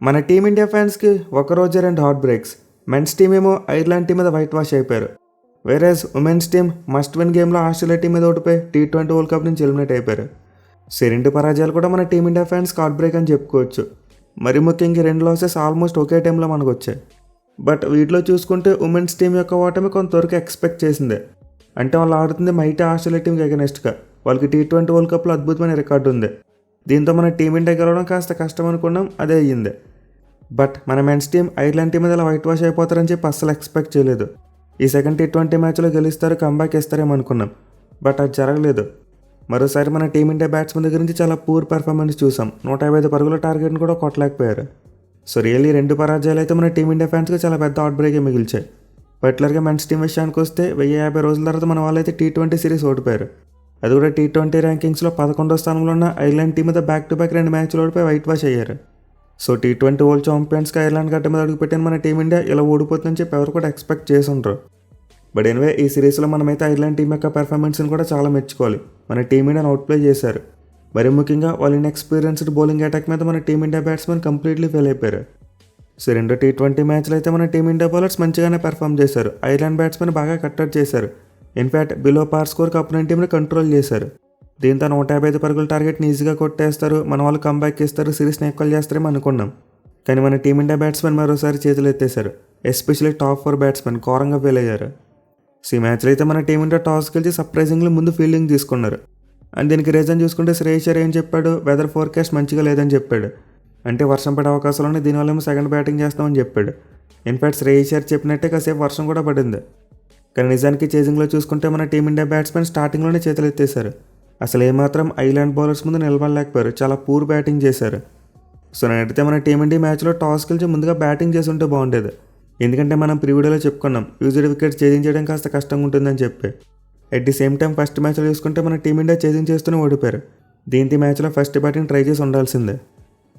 మన టీమిండియా ఫ్యాన్స్కి ఒకరోజు రెండు హార్ట్ బ్రేక్స్. మెన్స్ టీం ఏమో ఐర్లాండ్ టీం మీద వైట్ వాష్ అయిపోయారు. Whereas women's team must win గేమ్లో ఆస్ట్రేలియా టీం మీద ఓడిపోయి T20 వరల్డ్ కప్ నుంచి ఎలిమినేట్ అయిపోయారు. రెండు పరాజయాలు కూడా మన టీమిండియా ఫ్యాన్స్కి హార్ట్ బ్రేక్ అని చెప్పుకోవచ్చు. మరి ముఖ్యంగా రెండు లాసెస్ ఆల్మోస్ట్ ఒకే టైంలో మనకు వచ్చాయి. బట్ వీటిలో చూసుకుంటే ఉమెన్స్ టీం యొక్క ఓటమి కొంతవరకు ఎక్స్పెక్ట్ చేసిందే. అంటే వాళ్ళు ఆడుతుంది మైటీ ఆస్ట్రేలియా టీంకి అగెనెస్ట్గా. వాళ్ళకి T20 వరల్డ్ కప్లో అద్భుతమైన రికార్డు ఉంది. దీంతో మన టీమిండియా గెలవడం కాస్త కష్టం అనుకున్నాం, అదే అయ్యింది. బట్ మన మెన్స్ టీం ఐర్లాండ్ టీం మీద ఇలా వైట్ వాష్ అయిపోతారని చెప్పి అస్సలు ఎక్స్పెక్ట్ చేయలేదు. ఈ సెకండ్ T20 మ్యాచ్లో గెలుస్తారు, కంబ్యాక్ ఇస్తారేమో అనుకున్నాం. బట్ అది జరగలేదు. మరోసారి మన టీమిండియా బ్యాట్స్మెన్ దగ్గర నుంచి చాలా పూర్ పెర్ఫార్మెన్స్ చూసాం. 155 పరుగుల టార్గెట్ని కూడా కొట్టలేకపోయారు. సో రియల్లీ రెండు పరాజయాలు అయితే మన టీమిండియా ఫ్యాన్స్కి చాలా పెద్ద అవుట్ బ్రేకే మిగిల్చాయి. పర్టికులర్గా మెన్స్ టీం విషయానికి వస్తే 1050 రోజుల తర్వాత మన వాళ్ళైతే T20 సిరీస్ ఓడిపోయారు. అది కూడా T20 ర్యాంకింగ్స్లో 11వ స్థానంలో ఉన్న ఐర్లాండ్ టీం మీద బ్యాక్ టు బ్యాక్ 2 మ్యాచ్లు ఓడిపోయి వైట్ వాష్ అయ్యారు. సో T20 వరల్డ్ ఛాంపియన్స్గా ఐర్లాండ్ గడ్డ మీద అడుగుపెట్టిన మన టీమిండియా ఇలా ఓడిపోతుందని చెప్పి ఎవరు కూడా ఎక్స్పెక్ట్ చేసి ఉంటారు. బట్ ఎనివే ఈ సిరీస్లో మనమైతే ఐర్లాండ్ టీం యొక్క పెర్ఫార్మెన్స్ని కూడా చాలా మెచ్చుకోవాలి. మన టీమిండియాని అవుట్ ప్లే చేశారు. మరి ముఖ్యంగా వాళ్ళ ఇన్ఎక్స్పీరియన్స్డ్ బౌలింగ్ అటాక్ మీద మన టీమిండియా బ్యాట్స్మెన్ కంప్లీట్లీ ఫెయిల్ అయిపోయారు. సో రెండు T20 మ్యాచ్లు అయితే మన టీమిండియా బౌలర్స్ మంచిగానే పెర్ఫామ్ చేశారు. ఐర్లాండ్ బ్యాట్స్మెన్ బాగా కట్టడి చేశారు. ఇన్ఫ్యాక్ట్ బిలో పార్ స్కోర్కి అపోనెంట్ టీంని కంట్రోల్ చేశారు. దీంతో 155 పరుగుల టార్గెట్ని ఈజీగా కొట్టేస్తారు, మన వాళ్ళు కంబ్యాక్ ఇస్తారు, సిరీస్ని ఈక్వల్ చేస్తారేమో అనుకున్నాం. కానీ మన టీమిండియా బ్యాట్స్మెన్ మరోసారి చేతులు ఎత్తేశారు. ఎస్పెషల్లీ టాప్ 4 బ్యాట్స్మెన్ ఘోరంగా ఫెయిల్ అయ్యారు. సో ఈ మ్యాచ్లో అయితే మన టీమిండియా టాస్ గెలిచి సర్ప్రైజింగ్లీ ముందు ఫీల్డింగ్ తీసుకున్నారు. అండ్ దీనికి రీజన్ చూసుకుంటే శ్రేయస్ అయ్యర్ ఏం చెప్పాడు, వెదర్ ఫోర్కాస్ట్ మంచిగా లేదని చెప్పాడు. అంటే వర్షం పడే అవకాశాలు ఉన్నాయి, దీనివల్ల ఏమో సెకండ్ బ్యాటింగ్ చేస్తామని చెప్పాడు. ఇన్ఫ్యాక్ట్ శ్రేయస్ అయ్యర్ చెప్పినట్టే కాసేపు వర్షం కూడా పడింది. కానీ నిజానికి చేజింగ్లో చూసుకుంటే మన టీమిండియా బ్యాట్స్మెన్ స్టార్టింగ్లోనే చేతులు ఎత్తేశారు. అసలు ఏమాత్రం ఐర్లాండ్ బౌలర్స్ ముందు నిలబడలేకపోయారు, చాలా పూర్ బ్యాటింగ్ చేశారు. సో నేనైతే మన టీమిండియా మ్యాచ్లో టాస్ గెలిచి ముందుగా బ్యాటింగ్ చేసి ఉంటే బాగుండేది. ఎందుకంటే మనం ప్రీవిడియోలో చెప్పుకున్నాం యూజ్డ్ వికెట్స్ చేజింగ్ చేయడం కాస్త కష్టంగా ఉంటుందని చెప్పి. At the same time first మ్యాచ్లో చూసుకుంటే మన టీమిండియా చేజింగ్ చేస్తూనే ఓడిపోయారు. దీంతో మ్యాచ్లో ఫస్ట్ బ్యాటింగ్ ట్రై చేసి ఉండాల్సిందే.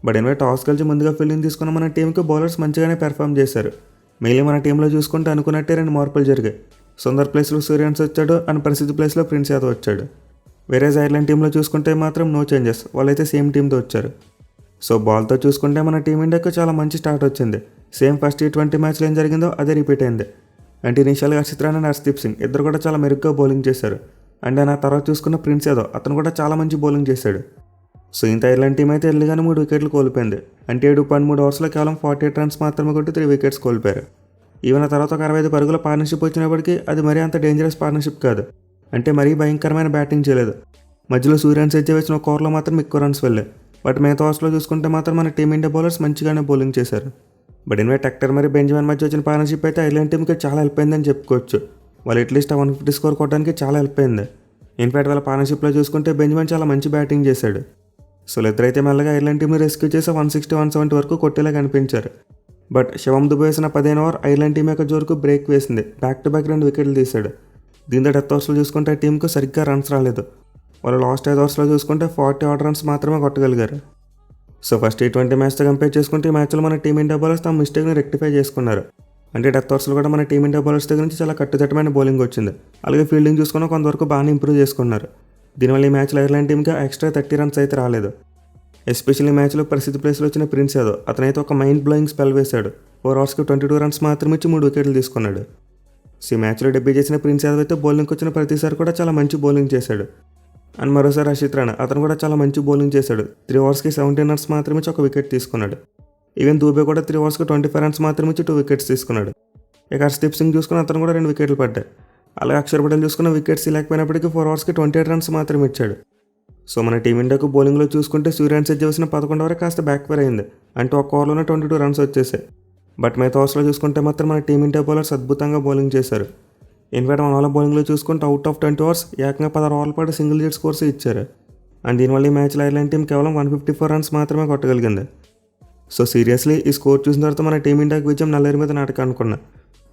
బట్ ఎనివే టాస్ గెలిచి ముందుగా ఫీల్డింగ్ తీసుకున్న మన టీంకి బౌలర్స్ మంచిగానే పెర్ఫామ్ చేశారు. మెయిన్లీ మన టీంలో చూసుకుంటే అనుకున్నట్టే 2 మార్పులు జరిగాయి. సుందర్ ప్లేస్లో సూర్యాన్స్ వచ్చాడు అండ్ ప్రసిద్ధ ప్లేస్లో ప్రిన్స్ యాదవ్ వచ్చాడు. వేరే ఐర్లాండ్ టీంలో చూసుకుంటే మాత్రం నో చేంజెస్, వాళ్ళైతే సేమ్ టీంతో వచ్చారు. సో బాల్తో చూసుకుంటే మన టీమిండియాకు చాలా మంచి స్టార్ట్ వచ్చింది. సేమ్ ఫస్ట్ T20 మ్యాచ్లో ఏం జరిగిందో అదే రిపీట్ అయింది. అంటే ఇనిషియల్గా హర్షిత్ రాణా అండ్ హర్షదీప్ సింగ్ ఇద్దరు కూడా చాలా మెరుగ్గా బౌలింగ్ చేశారు. అండ్ ఆ తర్వాత చూసుకున్న ప్రిన్స్ యాదవ్ అతను కూడా చాలా మంచి బౌలింగ్ చేశాడు. సో ఇంత ఐర్లాండ్ టీం అయితే ఎర్లీగానే 3 వికెట్లు కోల్పోయింది. అంటే 7.3 ఓవర్స్లో కేవలం 48 రన్స్ మాత్రమే కొట్టి 3 వికెట్స్ కోల్పోయారు. ఈవెన్ ఆ తర్వాత ఒక 65 పరుగుల పార్ట్నర్షిప్ వచ్చినప్పటికీ అది మరీ అంత డేంజరస్ పార్ట్నర్షిప్ కాదు. అంటే మరీ భయంకరమైన బ్యాటింగ్ చేయలేదు. మధ్యలో సూర్యాన్స్ ఎడ్జ్ వేసిన ఒక ఓవర్లో మాత్రం ఎక్కువ రన్స్ వెళ్ళాయి. బట్ మిగతా ఓవర్స్లో చూసుకుంటే మాత్రం మన టీమిండియా బౌలర్స్ మంచిగానే బౌలింగ్ చేశారు. బట్ ఇన్వే టెక్టర్ మరి బెంజమిన్ మధ్య వచ్చిన పార్ట్నర్షిప్ అయితే ఐర్లాండ్ టీంకి చాలా హెల్ప్ అయిందని చెప్పుకోవచ్చు. వాళ్ళు అట్లీస్ట్ 150 స్కోర్ కొట్టడానికి చాలా హెల్ప్ అయింది. ఇన్ఫ్యాక్ట్ వాళ్ళ పార్ట్నర్షిప్లో చూసుకుంటే బెంజమిన్ చాలా మంచి బ్యాటింగ్ చేశాడు. సో ఇద్దరైతే మెల్లగా ఐర్లాండ్ టీంని రెస్క్యూ చేసి 160-170 వరకు కొట్టేలా కనిపించారు. బట్ శివం దుబే వేసిన 15వ ఓవర్ ఐర్లాండ్ టీం యొక్క జోరుకు బ్రేక్ వేసింది. బ్యాక్ టు బ్యాక్ 2 వికెట్లు తీశాడు. దీంతో డెత్ ఓవర్స్లో చూసుకుంటే టీంకు సరిగ్గా రన్స్ రాలేదు. వాళ్ళు లాస్ట్ 5 ఓవర్స్లో చూసుకుంటే 40 ఆర్డర్ రన్స్ మాత్రమే కొట్టగలిగారు. సో ఫస్ట్ T20 మ్యాచ్తో కంపేర్ చేసుకుంటే ఈ మ్యాచ్లో మన టీమిండియా బౌలర్స్ తమ మిస్టేక్ని రెక్టిఫై చేసుకున్నారు. అంటే డెత్ ఓవర్స్లో కూడా మన టీమిండియా బౌలర్స్ దగ్గర నుంచి చాలా కట్టుదిట్టమైన బౌలింగ్ వచ్చింది. అలాగే ఫీల్డింగ్ చూసుకున్న కొంతవరకు బాగానే ఇంప్రూవ్ చేసుకున్నారు. దీనివల్ల ఈ మ్యాచ్లో ఐర్లాండ్ టీంకి ఎక్స్ట్రా 30 రన్స్ అయితే రాలేదు. ఎస్పెషల్లీ మ్యాచ్లో ప్రసిద్ధ ప్లేస్లో వచ్చిన ప్రిన్స్ యాదవ్ అతనైతే ఒక మైండ్ బ్లోయింగ్ స్పెల్ వేశాడు. 4 ఓవర్స్కి 22 రన్స్ మాత్రమే ఇచ్చి 3 వికెట్లు తీసుకున్నాడు. సో ఈ మ్యాచ్లో డెబ్యూ చేసిన ప్రిన్స్ యాదవ్ అయితే బౌలింగ్కి వచ్చిన ప్రతిసారి కూడా చాలా మంచి బౌలింగ్ చేశాడు. అండ్ మరోసారి హర్షిత్ రాణా అతను కూడా చాలా మంచి బౌలింగ్ చేశాడు. 3 ఓవర్స్కి 17 రన్స్ మాత్రమే ఇచ్చి 1 వికెట్ తీసుకున్నాడు. ఈవెన్ దూబే కూడా 3 ఓవర్స్కి 25 రన్స్ మాత్రమే ఇచ్చి 2 వికెట్స్ తీసుకున్నాడు. ఇక హర్షదీప్ సింగ్ చూసుకుని అతను కూడా 2 వికెట్లు పడ్డాయి. అలాగే అక్షర్ పటేల్ చూసుకున్న వికెట్స్ లేకపోయినప్పటికీ 4 ఓవర్స్కి 28 రన్స్ మాత్రమే ఇచ్చాడు. సో మన టీమిండియాకు బౌలింగ్లో చూసుకుంటే సూర్యాన్స్ ఎడ్జ్ వేసిన 11 ఓవర్ కాస్త బ్యాక్ ఫైర్ అయింది. అంటే ఒక ఓవర్లోనే 22 రన్స్ వచ్చేసాయి. బట్ మిగతా ఓవర్స్లో చూసుకుంటే మాత్రం మన టీమిండియా బౌలర్స్ అద్భుతంగా బౌలింగ్ చేశారు. ఇన్ఫాక్ట్ మన వాళ్ళ బౌలింగ్లో చూసుకుంటే అవుట్ ఆఫ్ 20 ఓవర్స్ ఏకంగా 16 ఓవర్ల పాటు సింగిల్ డిజిట్ స్కోర్స్ ఇచ్చారు. అండ్ దీనివల్ల ఈ మ్యాచ్లో ఐర్లాండ్ టీం కేవలం 154 రన్స్ మాత్రమే కొట్టగలిగింది. సో సీరియస్లీ ఈ స్కోర్ చూసిన తర్వాత మన టీమిండియాకి విజయం నల్లేరు మీద నాటక అనుకున్నా.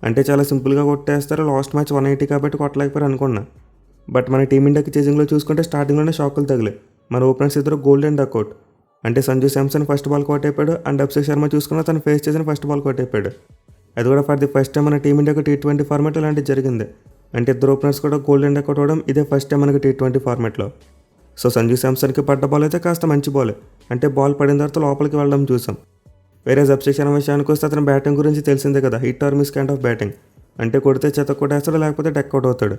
అంటే చాలా సింపుల్గా కొట్టేస్తారు, లాస్ట్ మ్యాచ్ 180 కాబట్టి కొట్టలేకపోయారు అనుకున్నా. బట్ మన టీమిండియాకి చేజింగ్లో చూసుకుంటే స్టార్టింగ్లోనే షాకులు తగిలాయి. మన ఓపెనర్స్ ఇద్దరు గోల్డెన్ డక్అవుట్. అంటే సంజు శాంసన్ ఫస్ట్ బాల్ కొట్టేపాడు అండ్ అభిషేక్ శర్మ చూసుకున్న తను ఫేస్ చేసిన ఫస్ట్ బాల్ కొట్టేపాడు. అది కూడా ఫర్ ది ఫస్ట్ టైం మన టీమిండియాకు T20 ఫార్మాట్ ఇలాంటిది జరిగింది. అంటే ఇద్దరు ఓపెనర్స్ కూడా గోల్డెన్ డక్అవుట్ అవ్వడం ఇదే ఫస్ట్ టైం మనకి T20 ఫార్మాట్లో. సో సంజు శాంసన్కి పడ్డ బాల్ అయితే కాస్త మంచి బాల్. అంటే బాల్ పడిన తర్వాత లోపలికి వెళ్ళడం చూసాం. వేరే అభిషేక్ శర్మ విషయానికి వస్తే అతని బ్యాటింగ్ గురించి తెలిసిందే కదా, hit or miss kind of batting. అంటే కొడితే చెత్త కొట్టేస్తాడు, లేకపోతే డక్అవుట్ అవుతాడు.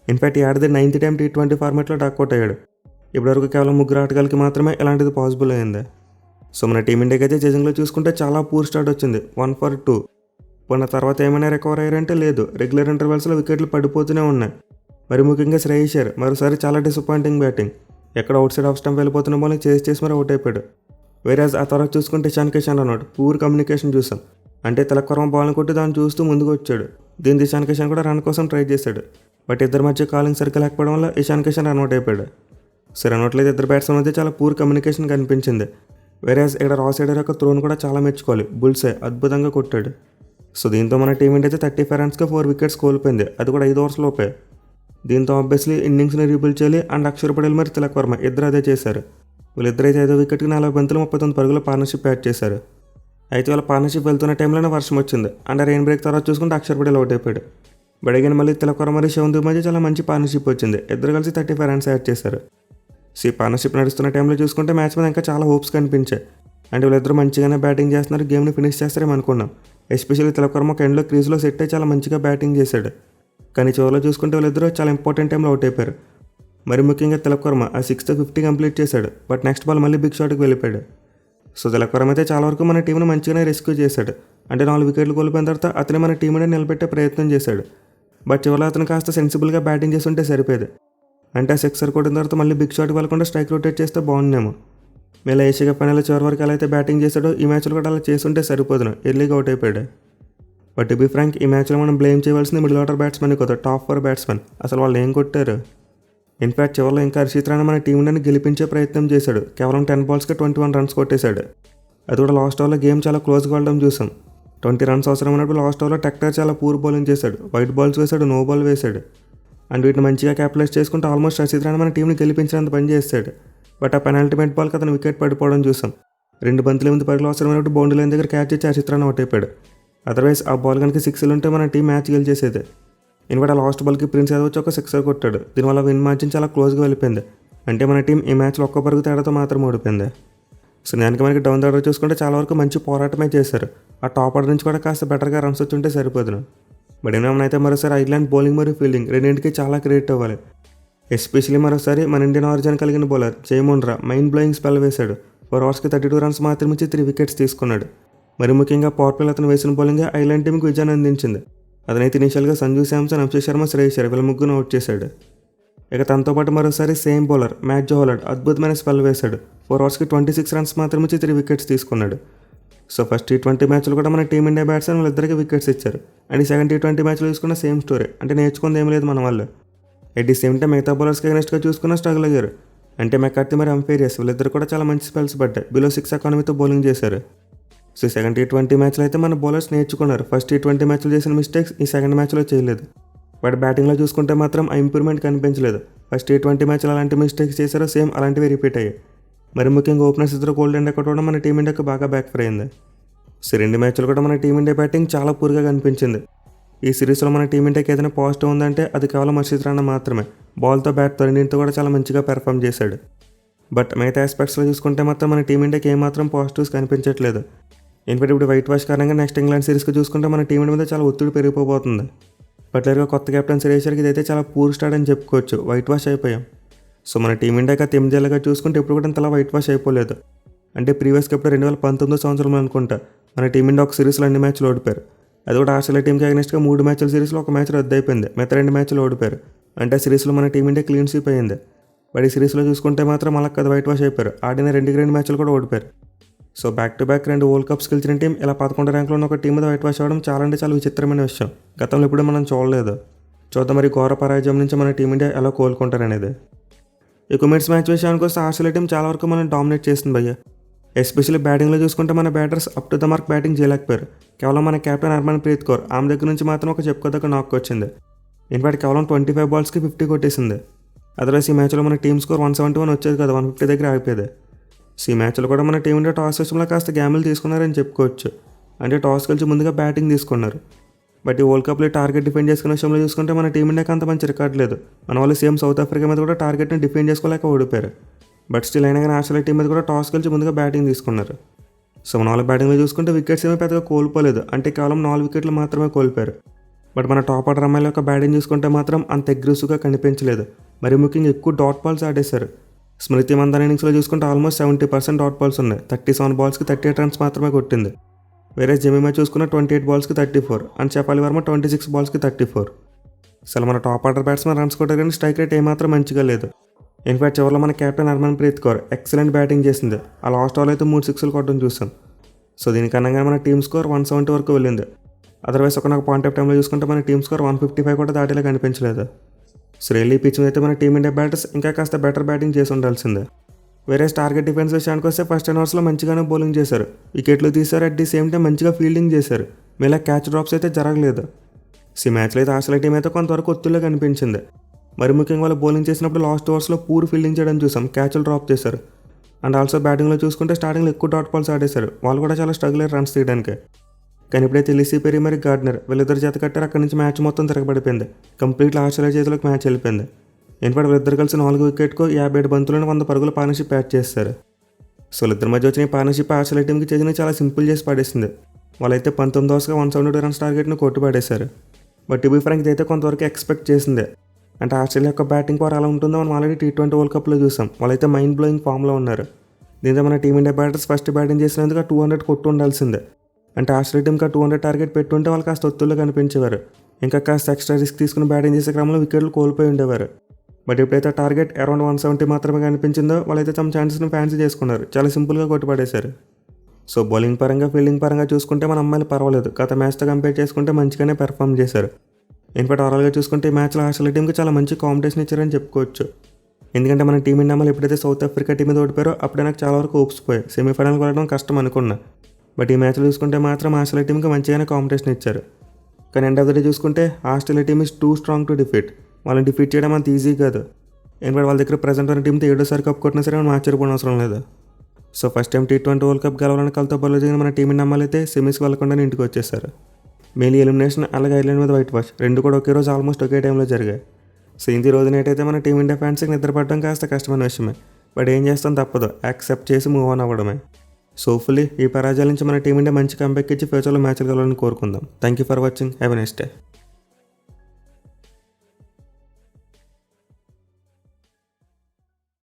ఇన్ఫాక్ట్ ఈ ఆడితే 9th టైం T20 ఫార్మాట్లో డక్అవుట్ అయ్యాడు. ఇప్పటివరకు కేవలం 3 ఆటగాళ్ళకి మాత్రమే ఇలాంటిది పాసిబుల్ అయింది. సో మన టీమిండియాకి అయితే చేజింగ్లో చూసుకుంటే చాలా పూర్ స్టార్ట్ వచ్చింది, 1 for 2. పోయిన తర్వాత ఏమైనా రికవర్ అయ్యారంటే లేదు, రెగ్యులర్ ఇంటర్వెల్స్లో వికెట్లు పడిపోతూనే ఉన్నాయి. మరి ముఖ్యంగా శ్రేయస్ అయ్యర్ మరోసారి చాలా డిసప్పాయింటింగ్ బ్యాటింగ్. ఎక్కడ అవుట్ సైడ్ ఆఫ్ స్టంప్ వెళ్ళిపోతున్న బాల్ని చేసి మరి అవుట్ అయిపోయాడు. వేరేజ్ ఆ తర్వాత చూసుకుంటే ఇషాన్ కిషన్ అన్నాడు, పూర్ కమ్యూనికేషన్ చూసాం. అంటే తిలక్ వర్మ బాల్ని కొట్టి దాన్ని చూస్తూ ముందుకు వచ్చాడు. దీని ఇషాన్ కిషన్ కూడా రన్ కోసం ట్రై చేశాడు. బట్ ఇద్దరి మధ్య కాలింగ్ సర్కిల్ లేకపోవడం వల్ల ఇషాన్ కిషన్ రన్అట్ అయిపోయాడు. సో రన్అట్లో ఇద్దరు బ్యాట్స్మెన్ మధ్య చాలా పూర్ కమ్యూనికేషన్ కనిపించింది. వేరేజ్ ఇక్కడ రాస్ హైడర్ యొక్క త్రోన్ కూడా చాలా మెచ్చుకోవాలి, బుల్సే అద్భుతంగా కొట్టాడు. సో దీంతో మన టీమిండియా అయితే 35 రన్స్కి 4 వికెట్స్ కోల్పోయింది, అది కూడా 5 ఓవర్స్ లోపే. దీంతో ఆబ్వియస్లీ ఇన్నింగ్స్ని రీబిల్డ్ చేయాలి అండ్ అక్షర్ పటేల్ మరి తిలక్ వర్మ ఇద్దరు అదే చేశారు. వీళ్ళిద్దరైతే 5వ వికెట్కి 40 బంతులు 39 పరుగుల పార్ట్నర్షిప్ యాడ్ చేశారు. అయితే వాళ్ళ పార్ట్నర్షిప్ వెళ్తున్న టైంలోనే వర్షం వచ్చింది అండ్ రెయిన్ బ్రేక్ తర్వాత చూసుకుంటే అక్షర్ పటేల్ అవుట్ అయిపోయాడు. బట్ అగైన్ మళ్ళీ తిలక్ వర్మ మరియు శివన్ దుబే మధ్య చాలా మంచి పార్ట్నర్షిప్ వచ్చింది, ఇద్దరు కలిసి 35 రన్స్ యాడ్ చేశారు. సో ఈ పార్ట్నర్షిప్ నడుస్తున్న టైంలో చూసుకుంటే మ్యాచ్ మీద ఇంకా చాలా హోప్స్ కనిపించాయి. అండ్ వీళ్ళిద్దరు మంచిగానే బ్యాటింగ్ చేస్తున్నారు, గేమ్ని ఫినిష్ చేస్తారేమో అనుకున్నాం. ఎస్పెషల్లీ తిలక్ వర్మ ఒక ఎండ్లో క్రీజ్లో సెట్ అయ్యి చాలా మంచిగా బ్యాటింగ్ చేశాడు. కానీ చివరిలో చూసుకుంటే వీళ్ళిద్దరూ చాలా ఇంపార్టెంట్ టైంలో అవుట్ అయిపోయారు. మరి ముఖ్యంగా తిలక్ వర్మ ఆ 6th 50 కంప్లీట్ చేశాడు, బట్ నెక్స్ట్ బాల్ మళ్ళీ బిగ్ షాట్కి వెళ్ళిపోయాడు. సో తిలక్ వర్మ అయితే చాలా వరకు మన టీంను మంచిగానే రెస్క్యూ చేశాడు. అంటే 4 వికెట్లు కోల్పోయిన తర్వాత అతనే మన టీంని నిలబెట్టే ప్రయత్నం చేశాడు. బట్ చివరిలో అతను కాస్త సెన్సిబుల్గా బ్యాటింగ్ చేస్తుంటే సరిపోయేది. అంటే ఆ 6 కొట్టిన తర్వాత మళ్ళీ బిగ్ షాట్ వెళ్ళకుండా స్ట్రైక్ రొటేట్ చేస్తే బాగుండేమో. మళ్ళీ ఏషియా కప్ ఫైనల్లో చివరి వరకు ఎలా అయితే బ్యాటింగ్ చేశాడో ఈ మ్యాచ్లో కూడా అలా చేస్తుంటే సరిపోదును, ఎర్లీగా అవుట్ అయిపోయాడు. బట్ టు బి ఫ్రాంక్ ఈ మ్యాచ్లో మనం బ్లేమ్ చేయవలసింది మిడిల్ ఆర్డర్ బ్యాట్స్మెన్ కదా, టాప్ 4 బ్యాట్స్మెన్. అసలు వాళ్ళు ఏం కొట్టారు? ఇన్ఫాక్ట్ చివరిలో ఇంకా హర్షిత్ రాణా మన టీంని గెలిపించే ప్రయత్నం చేశాడు, కేవలం 10 బాల్స్కి 21 రన్స్ కొట్టేశాడు. అది కూడా లాస్ట్ ఓవర్లో గేమ్ చాలా క్లోజ్గా వెళ్ళడం చూసాం. 20 రన్స్ అవసరం ఉన్నప్పుడు లాస్ట్ ఓవర్లో టెక్టర్ చాలా పూర్ బౌలింగ్ చేశాడు, వైట్ బాల్స్ వేశాడు, నో బాల్ వేశాడు. అండ్ వీటిని మంచిగా క్యాపిటలైజ్ చేసుకుంటూ ఆల్మోస్ట్ హర్షిత్ రాణా మన టీంని గెలిపించినంత పని చేశాడు. బట్ ఆ పెనాల్టీమేట్ బాల్కి అతను వికెట్ పడిపోవడం చూసాం. 2 బంతుల 8 పరుగులు అవసరమైనప్పుడు బౌండరీ లైన్ దగ్గర క్యాచ్ ఇచ్చి హర్షిత్ రాణా అవుట్ అయిపోయాడు. అదర్వైజ్ ఆ బాల్ కనుక 6 ఉంటే మన టీం మ్యాచ్ గెలిచేసేది. ఇన్ఫాక్ట్ ఆ లాస్ట్ బాల్కి ప్రిన్స్ యాదవ్ వచ్చి ఒక 6 కొట్టాడు, దీనివల్ల విన్ మార్జిన్ చాలా క్లోజ్గా వెళ్ళిపోయింది. అంటే మన టీం ఈ మ్యాచ్లో ఒక్క పరుగు తేడాతో మాత్రం ఓడిపోయింది. సో దానికి మనకి డౌన్ ఆర్డర్ చూసుకుంటే చాలా వరకు మంచి పోరాటమే చేశారు. ఆ టాప్ ఆర్డర్ నుంచి కూడా కాస్త బెటర్గా రన్స్ వచ్చి ఉంటే సరిపోదును. బట్ అయితే మరోసారి ఐర్లాండ్ బౌలింగ్ మరియు ఫీల్డింగ్ రెండింటికి చాలా క్రెడిట్ అవ్వాలి. ఎస్పెషల్లీ మరోసారి మన ఇండియన్ ఆరిజిన్ కలిగిన బౌలర్ జైమోన్ రా మైండ్ బ్లోయింగ్ స్పెల్ వేశాడు. 4 ఓవర్స్కి 32 రన్స్ మాత్రమే ఇచ్చి 3 వికెట్స్ తీసుకున్నాడు. మరి ముఖ్యంగా పవర్ ప్లేలో అతను వేసిన బౌలింగ్ ఐర్లాండ్ టీంకి విజయాన్ని అందించింది. అతనైతే ఇనిషియల్గా సంజు శాంసన్, అభిషేక్ శర్మ, శ్రేయస్ అయ్యర్ వీళ్ళ ముగ్గురు అవుట్ చేశాడు. ఇక తనతో పాటు మరోసారి సేమ్ బౌలర్ మ్యాట్ జోహలర్డ్ అద్భుతమైన స్పెల్ వేశాడు. 4 ఓవర్స్కి 26 రన్స్ మాత్రమే ఇచ్చి 3 వికెట్స్ తీసుకున్నాడు. సో ఫస్ట్ T20 మ్యాచ్లో కూడా మన టీమిండియా బ్యాట్స్మెన్ వాళ్ళిద్దరికి వికెట్స్ ఇచ్చారు. అండ్ ఈ సెకండ్ T20 మ్యాచ్లో చూసుకున్న సేమ్ స్టోరీ, అంటే నేర్చుకుంది ఏమీ లేదు మన వాళ్ళు. ఎట్ ది సేమ్ టైం మిగతా బౌలర్స్కి అగెన్స్ట్గా చూసుకున్న స్ట్రగుల్ అయ్యారు. అంటే మెకార్తీ మరి అంపైరియస్ వీళ్ళిద్దరు కూడా చాలా మంచి స్పెల్స్ పడ్డాయి, బిలో 6 ఎకానమీతో బౌలింగ్ చేశారు. సో సెకండ్ T20 మ్యాచ్లో అయితే మన బౌలర్స్ నేర్చుకున్నారు. ఫస్ట్ T20 మ్యాచ్లో చేసిన మిస్టేక్స్ ఈ సెకండ్ మ్యాచ్లో చేయలేదు. బట్ బ్యాటింగ్లో చూసుకుంటే మాత్రం ఆ ఇంప్రూవ్మెంట్ కనిపించలేదు. ఫస్ట్ T20 మ్యాచ్లో అలాంటి మిస్టేక్స్ చేశారో సేమ్ అలాంటివి రిపీట్ అయ్యాయి. మరి ముఖ్యంగా ఓపెనర్స్ ఇద్దరు కోల్డ్ ఎండ్ కొట్టడం మన టీమిండియాకి బాగా బ్యాక్ ఫైర్ అయింది. సో 2 మ్యాచ్లు కూడా మన టీమిండియా బ్యాటింగ్ చాలా పూర్గా కనిపించింది. ఈ సిరీస్లో మన టీమిండియాకి ఏదైనా పాజిటివ్ ఉందంటే అది కేవలం హర్షిత్ రాణా మాత్రమే. బాల్తో బ్యాట్తో రెండింటితో కూడా చాలా మంచిగా పెర్ఫామ్ చేశాడు. బట్ మిగతా ఆస్పెక్ట్స్లో చూసుకుంటే మాత్రం మన టీమిండియాకి ఏమాత్రం పాజిటివ్స్ కనిపించట్లేదు. ఇన్ఫాక్ట్ ఇప్పుడు వైట్ వాష్ కారణంగా నెక్స్ట్ ఇంగ్లాండ్ సిరీస్కి చూసుకుంటే మన టీమిండియా మీద చాలా ఒత్తిడి పెరిగిపోతుంది. పర్టికులర్గా కొత్త కెప్టెన్ శ్రేయస్ అయ్యర్కి ఇదైతే చాలా పూర్ స్టార్ట్ అని చెప్పుకోవచ్చు. వైట్ వాష్ అయిపోయాం. సో మన టీమిండియాకి 8 ఏళ్ళగా చూసుకుంటే ఇప్పుడు కూడా ఇంతలా వైట్ వాష్ అయిపోలేదు. అంటే ప్రీవియస్ కప్లో 2019 సంవత్సరంలో అనుకుంటా మన టీమిండియా ఒక సిరీస్లో అన్ని మ్యాచ్లు ఓడిపోయారు. అది కూడా ఆస్ట్రేలియా టీంకి అగెన్స్ట్గా 3 మ్యాచ్ల సిరీస్లో 1 మ్యాచ్ రద్దు అయిపోయింది, మిగతా 2 మ్యాచ్లు ఓడిపోయారు. అంటే సిరీస్లో మన టీమిండియా క్లీన్ స్వీప్ అయింది. బట్ ఈ సిరీస్లో చూసుకుంటే మాత్రం అలా కదా వైట్ వాష్ అయిపోయారు. ఆడిన 2 మ్యాచ్లు కూడా ఓడిపోయారు. So back to back 2 world cups గెలిచిన టీం ఇలా 11 ర్యాంక్లో ఉన్న ఒక టీం మీద వైట్ వాష్ అవ్వడం చాలా అంటే చాలా విచిత్రమైన విషయం. గతంలో ఇప్పుడు మనం చూడలేదు. చూద్దాం మరి ఘోర పరాజయం నుంచి మన టీమిండియా ఎలా కోలుకుంటారనేది. ఈ ఉమెన్స్ మ్యాచ్ విషయానికి వస్తే ఆస్ట్రేలియా టీం చాలా వరకు మనం డామినేట్ చేసింది భయ్య. ఎస్పెషల్లీ బ్యాటింగ్లో చూసుకుంటే మన batters up to the mark batting చేయలేకపోయారు. కేవలం మన కెప్టెన్ హర్మన్ప్రీత్ కౌర్ ఆమె దగ్గర నుంచి మాత్రం ఒక చెప్పుకోదగ్గ నాక్ వచ్చింది. ఇన్ఫాక్ట్ కేవలం 25 బాల్స్కి 50 కొట్టేసింది. అదర్వైజ్ ఈ మ్యాచ్లో మన టీమ్ స్కోర్ 171 వచ్చేది కదా, 150 దగ్గర ఆగిపోయేది. సో ఈ మ్యాచ్లో కూడా మన టీమిండియా టాస్ విషయంలో కాస్త గ్యామిల్ తీసుకున్నారని చెప్పుకోవచ్చు. అంటే టాస్ కలిసి ముందుగా బ్యాటింగ్ తీసుకున్నారు. బట్ ఈ వరల్డ్ కప్లో టార్గెట్ డిఫెండ్ చేసుకునే విషయంలో చూసుకుంటే మన టీమిండియాకి అంత మంచి రికార్డ్ లేదు. మన వాళ్ళు సేమ్ సౌత్ ఆఫ్రికా మీద కూడా టార్గెట్ని డిఫెండ్ చేసుకోలేక ఓడిపోయారు. బట్ స్టిల్ అయినా కానీ ఆస్ట్రేలియా టీం మీద కూడా టాస్ కలిసి ముందుగా బ్యాటింగ్ తీసుకున్నారు. సో మన వాళ్ళ బ్యాటింగ్లో చూసుకుంటే వికెట్స్ ఏమీ పెద్దగా కోల్పోలేదు, అంటే కేవలం 4 వికెట్లు మాత్రమే కోల్పోయారు. బట్ మన టాప్ ఆర్డర్ అమ్మాయిల యొక్క బ్యాటింగ్ చూసుకుంటే మాత్రం అంత అగ్రెసివ్గా కనిపించలేదు. మరి ముఖ్యంగా ఎక్కువ డాట్ బాల్స్ ఆడేశారు. స్మృతి మందన్ ఇన్నింగ్స్లో చూసుకుంటే ఆల్మోస్ట్ 70% డాట్ బాల్స్ ఉన్నాయి. 37 బాల్స్కి 38 రన్స్ మాత్రమే కొట్టింది. వేరే జమీమా చూసుకున్న 28 బాల్స్కి 34 అండ్ షఫాలి వర్మ 26 బాల్స్కి 34. అసలు మన టాప్ ఆర్డర్ బ్యాట్స్మెన్ రన్స్ కొట్టారు కానీ స్ట్రైక్ రేట్ ఏమాత్రం మంచిగా లేదు. ఇన్ఫాక్ట్ చివరిలో మన captain Harmanpreet Kaur excellent batting చేసింది. ఆ లాస్ట్ ఓవర్ అయితే 3 సిక్స్లు కొట్టడం చూసాం. సో దీనికన్నా మన టీమ్ స్కోర్ 170 వరకు వెళ్ళింది. అదర్వైజ్ ఒక పాయింట్ ఆఫ్ టైంలో చూసుకుంటే మన టీమ్ స్కోర్ 155 కూడా దాటేలా కనిపించలేదు. సో రియల్లీ పిచ్ అయితే మన టీమిండియా బ్యాటర్స్ ఇంకా కాస్త బెటర్ బ్యాటింగ్ చేసి ఉండాల్సిందే. వేరే టార్గెట్ డిఫెన్స్ విషయానికి వస్తే ఫస్ట్ 10 ఓవర్స్లో మంచిగానే బౌలింగ్ చేశారు, వికెట్లు తీశారు, అట్ ది సేమ్ టైం మంచిగా ఫీల్డింగ్ చేశారు. మీలా క్యాచ్ డ్రాప్స్ అయితే జరగలేదు. ఈ మ్యాచ్లో అయితే ఆస్ట్రేలియా టీం అయితే కొంతవరకు ఒత్తుల్లో కనిపించింది. మరి ముఖ్యంగా వాళ్ళు బౌలింగ్ చేసినప్పుడు లాస్ట్ ఓవర్స్లో పూర్ ఫీల్డింగ్ చేయడం చూసాం, క్యాచ్లు డ్రాప్ చేశారు. అండ్ ఆల్సో బ్యాటింగ్లో చూసుకుంటే స్టార్టింగ్లో ఎక్కువ డాట్ బాల్స్ ఆడేశారు, వాళ్ళు కూడా చాలా స్ట్రగుల్ అయ్యారు రన్స్ తీయడానికి. కానీ ఇప్పుడైతే లిసీ పెరీ మరి గార్డ్నర్ వీళ్ళిద్దరు జత కట్టారు, అక్కడి నుంచి మ్యాచ్ మొత్తం తిరగబడిపోయింది. కంప్లీట్గా ఆస్ట్రేలియా చేతిలోకి మ్యాచ్ వెళ్ళిపోయింది. ఇన్ఫాక్ట్ వీళ్ళిద్దరు కలిసి 4 వికెట్కు 57 బంతులను 100 పరుగుల పార్ట్నర్షిప్ యాడ్ చేస్తారు. సో వీళ్ళిద్దరి మధ్య వచ్చిన ఈ పార్ట్నర్షిప్ ఆస్ట్రేలియా టీంకి చేసిన చాలా సింపుల్ చేసి పడేసింది. వాళ్ళైతే 19 ఓవర్స్గా 172 రన్స్ టార్గెట్ను కొట్టి పడేశారు. బట్ టు బీ ఫ్రాంక్ ఇదైతే కొంతవరకు ఎక్స్పెక్ట్ చేసిందే. అంటే ఆస్ట్రేలియా యొక్క బ్యాటింగ్ పవర్ ఎలా ఉంటుందో మనం ఆల్రెడీ T20 వరల్డ్ కప్లో చూసాం. వాళ్ళైతే మైండ్ బ్లోయింగ్ ఫామ్లో ఉన్నారు. దీంతో మన టీమిండియా బ్యాటర్స్ ఫస్ట్ బ్యాటింగ్ చేసినందుకు 200 కొట్టు ఉండాల్సిందే. అంటే ఆస్ట్రేలియా టీంకి 200 టార్గెట్ పెట్టుంటే వాళ్ళు కాస్త ఒత్తుల్లో కనిపించేవారు. ఇంకా కాస్త ఎక్స్ట్రా రిస్క్ తీసుకుని బ్యాటింగ్ చేసే క్రమంలో వికెట్లు కోల్పోయి ఉండేవారు. బట్ ఎప్పుడైతే టార్గెట్ అరౌండ్ 170 మాత్రమే కనిపించిందో వాళ్ళైతే తమ ఛాన్సెస్ని ఫ్యాన్సీ చేసుకున్నారు, చాలా సింపుల్గా కొట్టుపడేశారు. సో బౌలింగ్ పరంగా ఫీల్డింగ్ పరంగా చూసుకుంటే మన అమ్మాయిలు పర్వాలేదు, గత మ్యాచ్తో కంపేర్ చేసుకుంటే మంచిగానే పెర్ఫామ్ చేశారు. ఇన్ఫాక్ట్ ఓవరాల్గా చూసుకుంటే ఈ మ్యాచ్లో ఆస్ట్రేలియా టీంకి చాలా మంచి కాంపిటీషన్ ఇచ్చారని చెప్పుకోవచ్చు. ఎందుకంటే మన టీమిండియా అమ్మాయిలు ఎప్పుడైతే సౌత్ ఆఫ్రికా టీం మీద ఓడిపోయారో అప్పుడే నాకు చాలా వరకు హోప్స్ పోయాయి, సెమీఫైనల్కి వెళ్ళడం కష్టం అనుకున్నా. బట్ ఈ మ్యాచ్లో చూసుకుంటే మాత్రం ఆస్ట్రేలియా టీంకి మంచిగానే కాంపిటీషన్ ఇచ్చారు. కానీ ఎండ్ ఆఫ్ ద డే చూసుకుంటే Australia team is two strong to defeat. వాళ్ళని డిఫీట్ చేయడం అంత ఈజీ కాదు. ఎందుకంటే వాళ్ళ దగ్గర ప్రజెంట్ ఉన్న టీంతో 7సారి కప్ కొట్టినా సరే మనం ఆశ్చర్యపోవడం అవసరం లేదు. So first time T20 world cup గెలవాలని కలతో బరిలో జరిగిన మన టీమిండియా అమ్మాయిలు అయితే సెమీస్కి వెళ్ళకుండానే ఇంటికి వచ్చేసారు. మేలీ ఎలిమినేషన్ అలాగే ఐర్లాండ్ మీద వైట్ వాష్ రెండు కూడా ఒకే రోజు ఆల్మోస్ట్ ఒకే టైంలో జరిగాయి. సో ఈ రోజు నైట్ అయితే మన టీమిండియా ఫ్యాన్స్కి నిద్రపడడం కాస్త కష్టమైన విషయమే. బట్ ఏం చేస్తాం తప్పదు, యాక్సెప్ట్ చేసి మూవ్ ఆన్ అవ్వడమే. సో హోప్ఫుల్లీ ఈ పరాజయాల నుంచి మన టీమిండియా మంచి కంబ్యాక్ ఇచ్చి ఫ్యూచర్లో మ్యాచ్లు గెలవాలని కోరుకుందాం. Thank you for watching. Have a nice day.